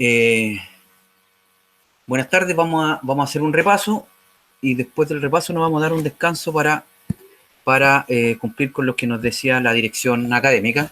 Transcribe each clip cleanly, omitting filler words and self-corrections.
Eh, Buenas tardes, vamos a hacer un repaso y después del repaso nos vamos a dar un descanso para cumplir con lo que nos decía la dirección académica.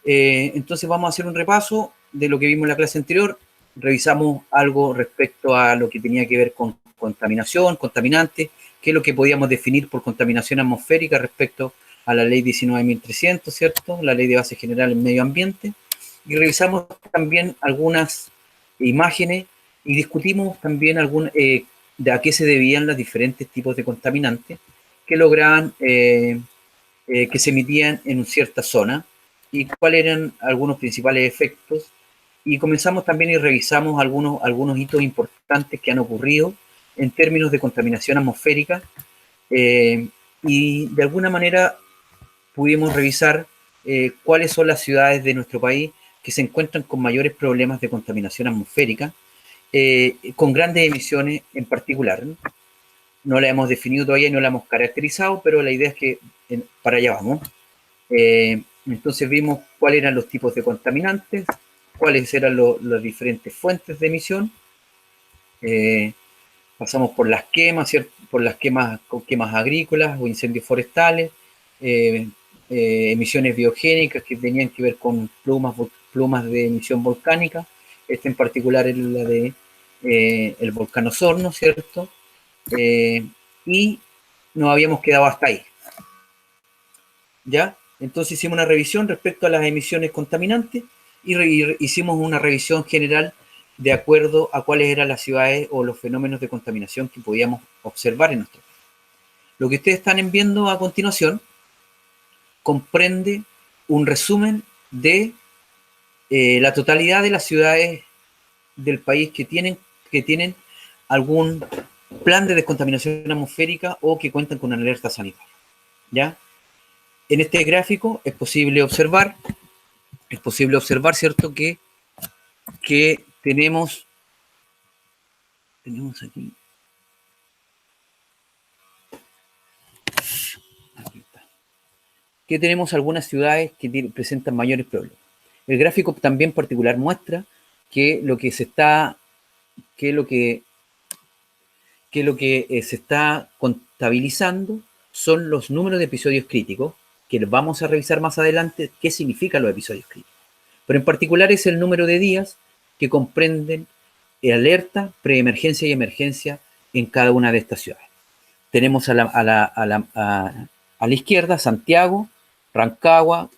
Entonces vamos a hacer un repaso de lo que vimos en la clase anterior. Revisamos algo respecto a lo que tenía que ver con contaminación, contaminantes, qué es lo que podíamos definir por contaminación atmosférica respecto a la ley 19.300, ¿cierto? La ley de base general en medio ambiente. Y revisamos también algunas imágenes y discutimos también de a qué se debían los diferentes tipos de contaminantes que lograban que se emitían en cierta zona y cuáles eran algunos principales efectos. Y comenzamos también y revisamos algunos hitos importantes que han ocurrido en términos de contaminación atmosférica y de alguna manera pudimos revisar cuáles son las ciudades de nuestro país que se encuentran con mayores problemas de contaminación atmosférica, con grandes emisiones en particular. No la hemos definido todavía y no la hemos caracterizado, pero la idea es que para allá vamos. Entonces vimos cuáles eran los tipos de contaminantes, cuáles eran las diferentes fuentes de emisión. Pasamos por las quemas, ¿cierto? Por las quemas agrícolas o incendios forestales, emisiones biogénicas que tenían que ver con plumas de emisión volcánica. Esta en particular es la de el volcán Osorno, ¿cierto? Y nos habíamos quedado hasta ahí. ¿Ya? Entonces hicimos una revisión respecto a las emisiones contaminantes y hicimos una revisión general de acuerdo a cuáles eran las ciudades o los fenómenos de contaminación que podíamos observar en nuestro país. Lo que ustedes están viendo a continuación comprende un resumen de la totalidad de las ciudades del país que tienen algún plan de descontaminación atmosférica o que cuentan con una alerta sanitaria. ¿Ya? En este gráfico es posible observar, ¿cierto?, que tenemos aquí, que tenemos algunas ciudades que presentan mayores problemas. El gráfico también particular muestra que lo que se está contabilizando son los números de episodios críticos, que vamos a revisar más adelante qué significan los episodios críticos. Pero en particular es el número de días que comprenden alerta, preemergencia y emergencia en cada una de estas ciudades. Tenemos a la izquierda Santiago, Rancagua,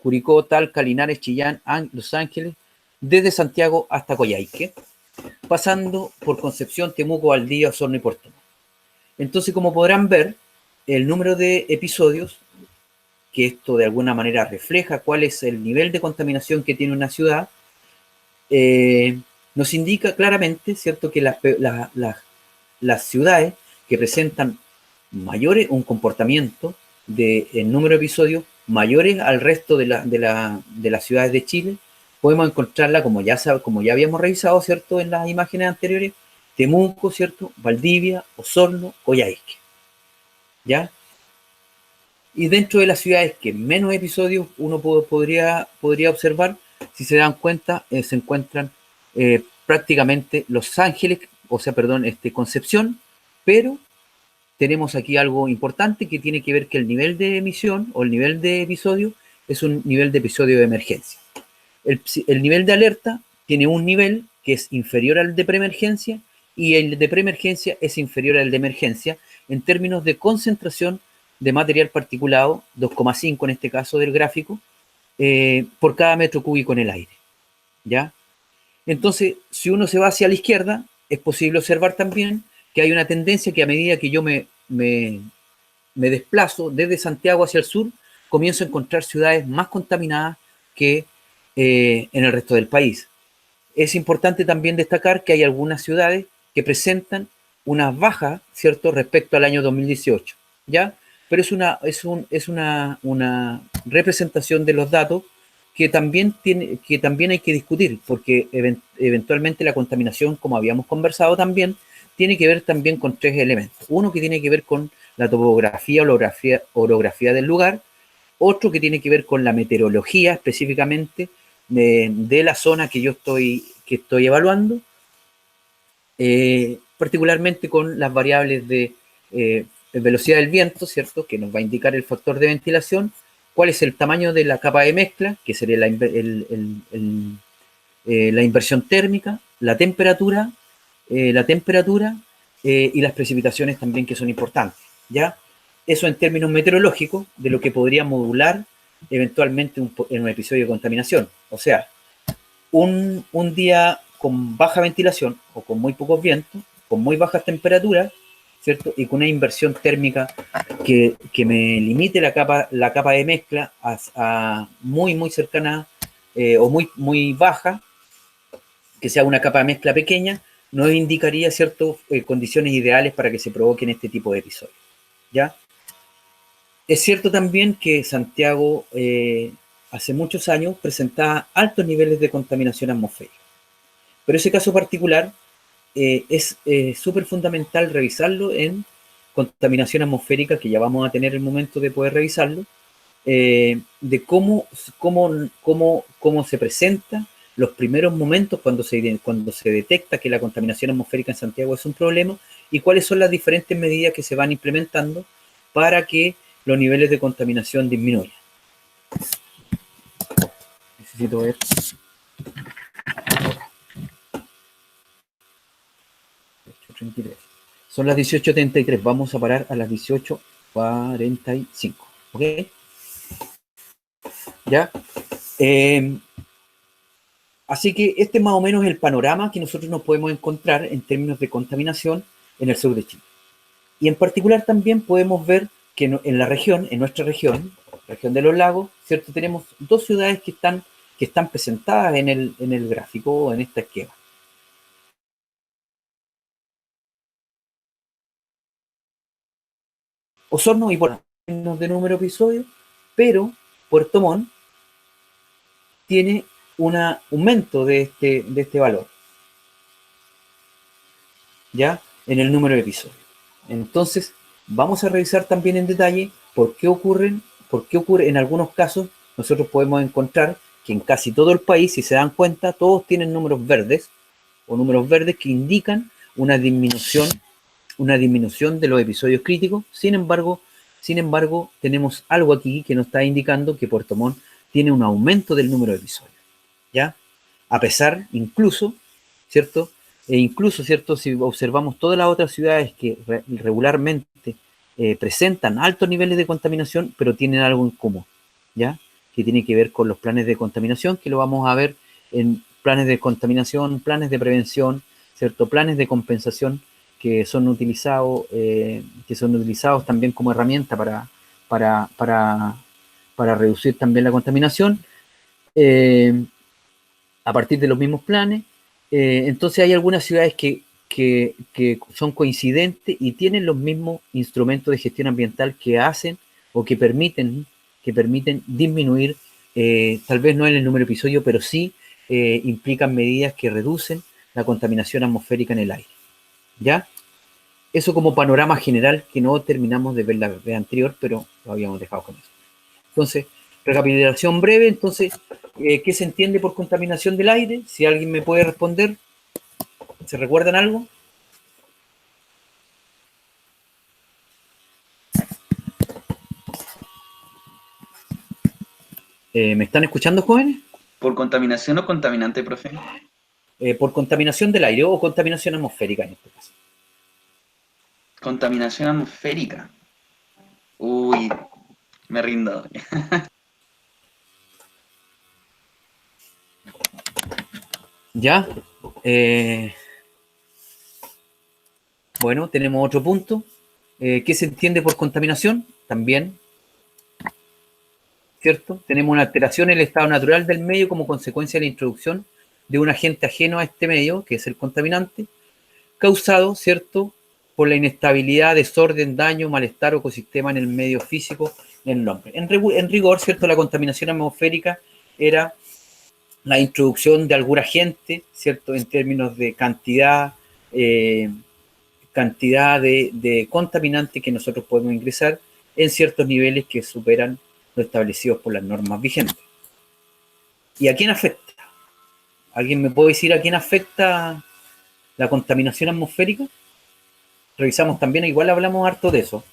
Curicó, Talca, Linares, Chillán, Los Ángeles, desde Santiago hasta Coyhaique, pasando por Concepción, Temuco, Valdivia, Osorno y Puerto Montt. Entonces, como podrán ver, el número de episodios, que esto de alguna manera refleja cuál es el nivel de contaminación que tiene una ciudad, nos indica claramente, ¿cierto?, que las ciudades que presentan un comportamiento en número de episodios mayores al resto de las ciudades de Chile, podemos encontrarla, como ya habíamos revisado, ¿cierto?, en las imágenes anteriores, Temuco, ¿cierto?, Valdivia, Osorno, Coyhaique. ¿Ya? Y dentro de las ciudades que menos episodios uno podría observar, si se dan cuenta, se encuentran prácticamente Los Ángeles, Concepción, pero tenemos aquí algo importante que tiene que ver que el nivel de emisión o el nivel de episodio es un nivel de episodio de emergencia. El nivel de alerta tiene un nivel que es inferior al de preemergencia y el de preemergencia es inferior al de emergencia en términos de concentración de material particulado, 2,5 en este caso del gráfico, por cada metro cúbico en el aire. ¿Ya? Entonces, si uno se va hacia la izquierda, es posible observar también que hay una tendencia que a medida que yo me desplazo desde Santiago hacia el sur, comienzo a encontrar ciudades más contaminadas que en el resto del país. Es importante también destacar que hay algunas ciudades que presentan una baja, ¿cierto?, respecto al año 2018, ¿ya? Pero es una representación de los datos que también hay que discutir, porque eventualmente la contaminación, como habíamos conversado también, tiene que ver también con tres elementos. Uno que tiene que ver con la topografía, orografía del lugar, otro que tiene que ver con la meteorología específicamente de la zona que que estoy evaluando, particularmente con las variables de velocidad del viento, ¿cierto? Que nos va a indicar el factor de ventilación, cuál es el tamaño de la capa de mezcla, que sería la inversión térmica, la temperatura y las precipitaciones también, que son importantes, ¿ya? Eso en términos meteorológicos de lo que podría modular eventualmente en un episodio de contaminación. O sea, un día con baja ventilación o con muy pocos vientos, con muy bajas temperaturas, ¿cierto? Y con una inversión térmica que me limite la capa de mezcla a muy, muy cercana o muy baja, que sea una capa de mezcla pequeña, nos indicaría ciertas condiciones ideales para que se provoquen este tipo de episodios, ¿ya? Es cierto también que Santiago hace muchos años presentaba altos niveles de contaminación atmosférica, pero ese caso particular es súper fundamental revisarlo en contaminación atmosférica, que ya vamos a tener el momento de poder revisarlo, de cómo se presenta los primeros momentos cuando se detecta que la contaminación atmosférica en Santiago es un problema, y cuáles son las diferentes medidas que se van implementando para que los niveles de contaminación disminuyan. Necesito ver. Son las 18:33. Vamos a parar a las 18:45. ¿Ok? ¿Ya? Así que este es más o menos el panorama que nosotros nos podemos encontrar en términos de contaminación en el sur de Chile. Y en particular también podemos ver que en la región, en nuestra región de los lagos, ¿cierto? Tenemos dos ciudades que están presentadas en el gráfico, en esta esquema. Osorno y Puerto Montt de número de episodios, pero Puerto Montt tiene un aumento de este valor, ¿ya? En el número de episodios. Entonces, vamos a revisar también en detalle por qué ocurre en algunos casos. Nosotros podemos encontrar que en casi todo el país, si se dan cuenta, todos tienen números verdes que indican una disminución de los episodios críticos. Sin embargo, tenemos algo aquí que nos está indicando que Puerto Montt tiene un aumento del número de episodios, ¿ya? A pesar, incluso, ¿cierto? ¿Cierto? Si observamos todas las otras ciudades que regularmente presentan altos niveles de contaminación, pero tienen algo en común, ¿ya? Que tiene que ver con los planes de contaminación, que lo vamos a ver en planes de contaminación, planes de prevención, ¿cierto? Planes de compensación que son utilizados también como herramienta para reducir también la contaminación. A partir de los mismos planes. Entonces hay algunas ciudades que son coincidentes y tienen los mismos instrumentos de gestión ambiental que hacen o que permiten disminuir, tal vez no en el número de episodios, pero sí implican medidas que reducen la contaminación atmosférica en el aire, ¿ya? Eso como panorama general, que no terminamos de ver la vez anterior, pero lo habíamos dejado con eso. Entonces, recapitulación breve. Entonces, ¿qué se entiende por contaminación del aire? Si alguien me puede responder, ¿se recuerdan algo? ¿Me están escuchando, jóvenes? ¿Por contaminación o contaminante, profe? Por contaminación del aire o contaminación atmosférica en este caso. Contaminación atmosférica. Uy, me rindo. ¿Ya? Bueno, tenemos otro punto. ¿Qué se entiende por contaminación? También, ¿cierto? Tenemos una alteración en el estado natural del medio como consecuencia de la introducción de un agente ajeno a este medio, que es el contaminante, causado, ¿cierto?, por la inestabilidad, desorden, daño, malestar o ecosistema en el medio físico del hombre. En rigor, ¿cierto?, la contaminación atmosférica era la introducción de algún agente, ¿cierto?, en términos de cantidad de contaminante que nosotros podemos ingresar en ciertos niveles que superan los establecidos por las normas vigentes. ¿Y a quién afecta? ¿Alguien me puede decir a quién afecta la contaminación atmosférica? Revisamos también, igual hablamos harto de eso.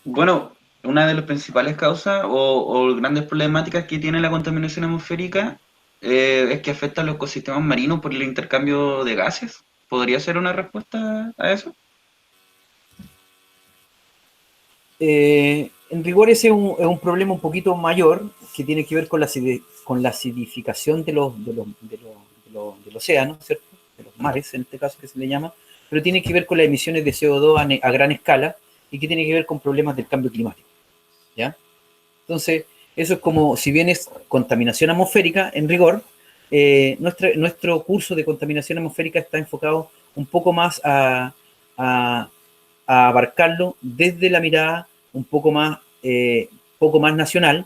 Bueno, una de las principales causas o grandes problemáticas que tiene la contaminación atmosférica es que afecta a los ecosistemas marinos por el intercambio de gases. ¿Podría ser una respuesta a eso? En rigor ese es un problema un poquito mayor que tiene que ver con con la acidificación del océano, ¿cierto? De los mares, en este caso que se le llama, pero tiene que ver con las emisiones de CO2 a gran escala y que tiene que ver con problemas del cambio climático, ¿ya? Entonces, eso es como, si bien es contaminación atmosférica, en rigor, nuestro curso de contaminación atmosférica está enfocado un poco más a, a abarcarlo desde la mirada un poco más nacional,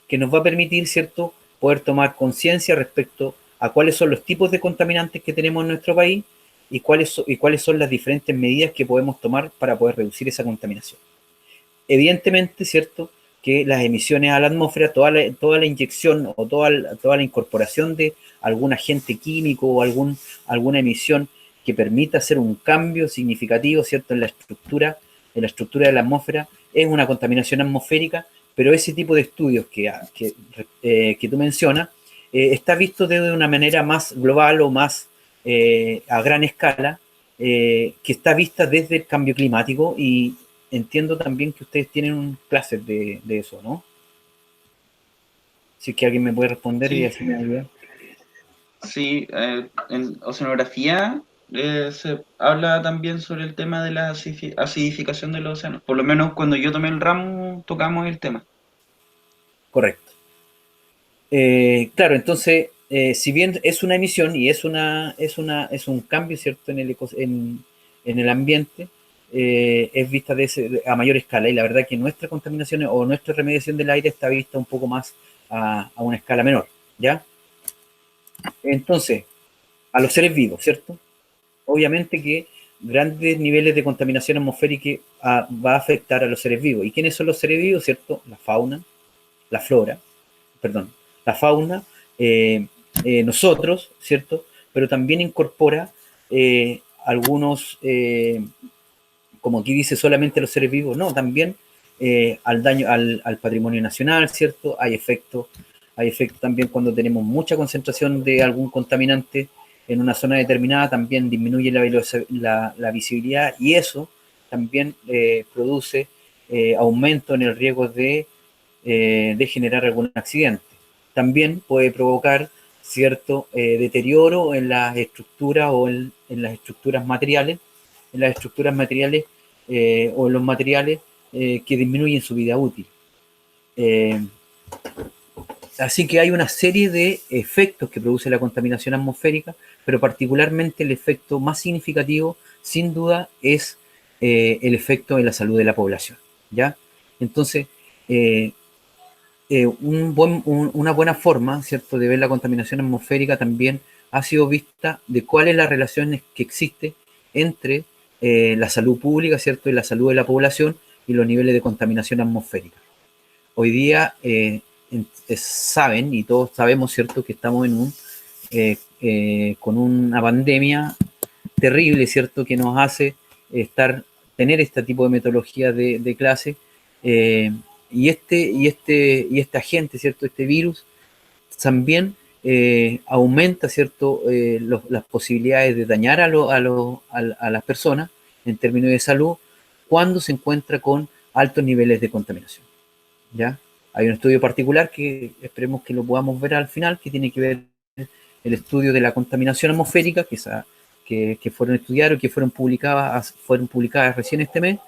que nos va a permitir, ¿cierto?, poder tomar conciencia respecto a cuáles son los tipos de contaminantes que tenemos en nuestro país y cuáles son las diferentes medidas que podemos tomar para poder reducir esa contaminación. Evidentemente, ¿cierto?, que las emisiones a la atmósfera, toda la inyección o toda la incorporación de algún agente químico o alguna emisión que permita hacer un cambio significativo, ¿cierto?, en la estructura de la atmósfera, es una contaminación atmosférica, pero ese tipo de estudios que tú mencionas está visto de una manera más global o más a gran escala, que está vista desde el cambio climático y entiendo también que ustedes tienen clases de eso, ¿no? Si es que alguien me puede responder y Sí, así me ayuda. sí. En oceanografía se habla también sobre el tema de la acidificación de los océanos. Por lo menos cuando yo tomé el ramo tocamos el tema. Correcto. Claro, entonces, si bien es una emisión y es un cambio, ¿cierto?, en el ambiente, es vista a mayor escala y la verdad que nuestra contaminación o nuestra remediación del aire está vista un poco más a una escala menor, ¿ya? Entonces, a los seres vivos, ¿cierto? Obviamente que grandes niveles de contaminación atmosférica va a afectar a los seres vivos. ¿Y quiénes son los seres vivos, cierto? La fauna, la flora, perdón, la fauna, nosotros, ¿cierto? Pero también incorpora algunos, como aquí dice solamente los seres vivos, no, también al daño al patrimonio nacional, ¿cierto? Hay efectos también cuando tenemos mucha concentración de algún contaminante en una zona determinada, también disminuye la visibilidad y eso también produce aumento en el riesgo de generar algún accidente. También puede provocar cierto deterioro en las estructuras o en las estructuras materiales, o en los materiales que disminuyen su vida útil. Eh, Así que hay una serie de efectos que produce la contaminación atmosférica, pero particularmente el efecto más significativo, sin duda, es el efecto en la salud de la población, ¿ya? Entonces, eh, una buena forma, ¿cierto?, de ver la contaminación atmosférica también ha sido vista de cuál es la relación que existe entre la salud pública, ¿cierto?, y la salud de la población y los niveles de contaminación atmosférica. Hoy día saben, y todos sabemos, ¿cierto?, que estamos con una pandemia terrible, ¿cierto?, que nos hace tener este tipo de metodología de clase. Eh, y este agente, ¿cierto?, este virus, también aumenta, ¿cierto?, las posibilidades de dañar a las personas en términos de salud cuando se encuentra con altos niveles de contaminación, ¿ya? Hay un estudio particular que esperemos que lo podamos ver al final, que tiene que ver el estudio de la contaminación atmosférica, que fueron estudiados y que fueron publicadas recién este mes.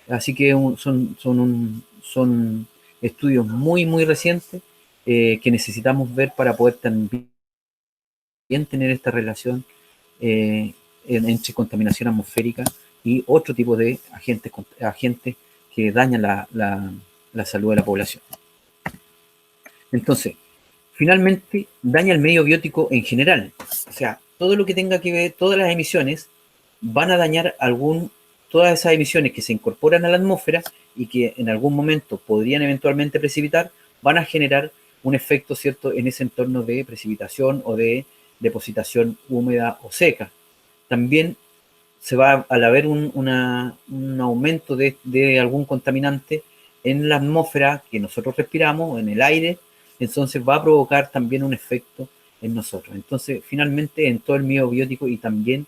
Así que son estudios muy, muy recientes que necesitamos ver para poder también tener esta relación entre contaminación atmosférica y otro tipo de agentes que dañan la salud de la población. Entonces, finalmente, daña el medio biótico en general. O sea, todo lo que tenga que ver, todas las emisiones van a dañar todas esas emisiones que se incorporan a la atmósfera y que en algún momento podrían eventualmente precipitar, van a generar un efecto, ¿cierto?, en ese entorno de precipitación o de depositación húmeda o seca. También se va, al haber un aumento de algún contaminante en la atmósfera que nosotros respiramos, en el aire, entonces va a provocar también un efecto en nosotros. Entonces, finalmente, en todo el medio biótico y también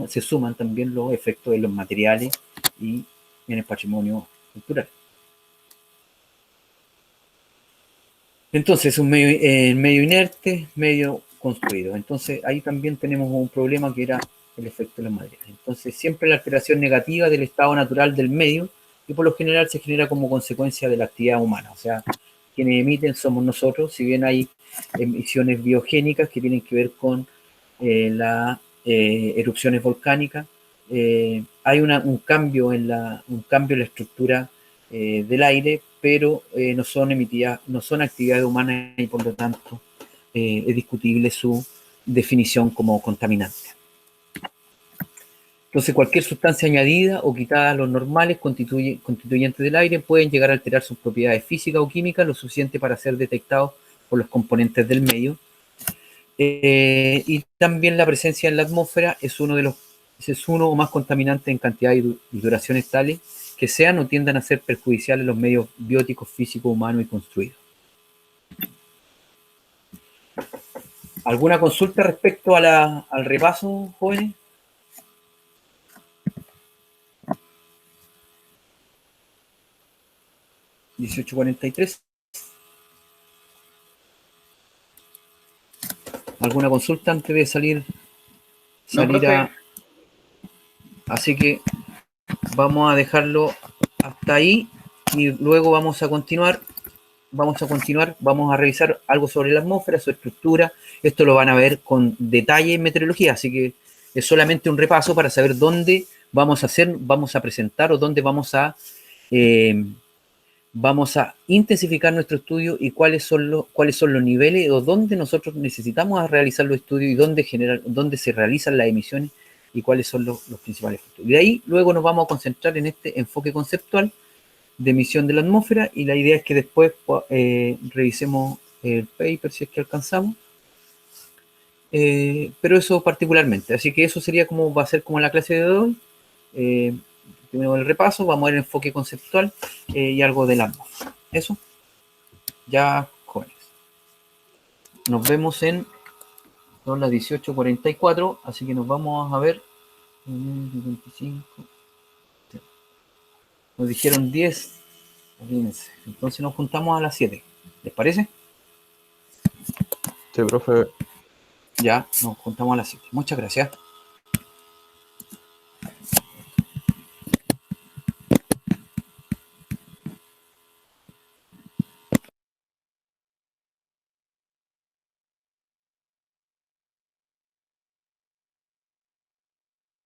se suman también los efectos de los materiales y en el patrimonio cultural. Entonces, un medio inerte, medio construido. Entonces, ahí también tenemos un problema que era el efecto de los materiales. Entonces, siempre la alteración negativa del estado natural del medio, y por lo general se genera como consecuencia de la actividad humana. O sea, quienes emiten somos nosotros, si bien hay emisiones biogénicas que tienen que ver con las erupciones volcánicas, hay un cambio en la estructura del aire, pero no son emitidas, no son actividades humanas y por lo tanto es discutible su definición como contaminante. Entonces, cualquier sustancia añadida o quitada a los normales constituyentes del aire pueden llegar a alterar sus propiedades físicas o químicas lo suficiente para ser detectados por los componentes del medio. Y también la presencia en la atmósfera es uno o más contaminantes en cantidad y duraciones tales que sean o tiendan a ser perjudiciales los medios bióticos, físicos, humanos y construidos. ¿Alguna consulta respecto al repaso, jóvenes? ¿18:43? ¿Alguna consulta antes de salir No, profe. Así que vamos a dejarlo hasta ahí y luego vamos a continuar, vamos a revisar algo sobre la atmósfera, su estructura. Esto lo van a ver con detalle en meteorología, así que es solamente un repaso para saber dónde vamos a presentar o dónde vamos a intensificar nuestro estudio y cuáles son los niveles o dónde nosotros necesitamos realizar los estudios y dónde se realizan las emisiones y cuáles son los principales factores. De ahí luego nos vamos a concentrar en este enfoque conceptual de emisión de la atmósfera y la idea es que después revisemos el paper si es que alcanzamos, pero eso particularmente. Así que eso sería como va a ser como la clase de hoy. Primero el repaso, vamos a ver el enfoque conceptual y algo del atmósfera. Eso, ya jóvenes. Nos vemos son las 18:44, así que nos vamos a ver 25. Nos dijeron 10, 15. Entonces nos juntamos a las 7. ¿Les parece? Sí, profe. Ya, nos juntamos a las 7. Muchas gracias.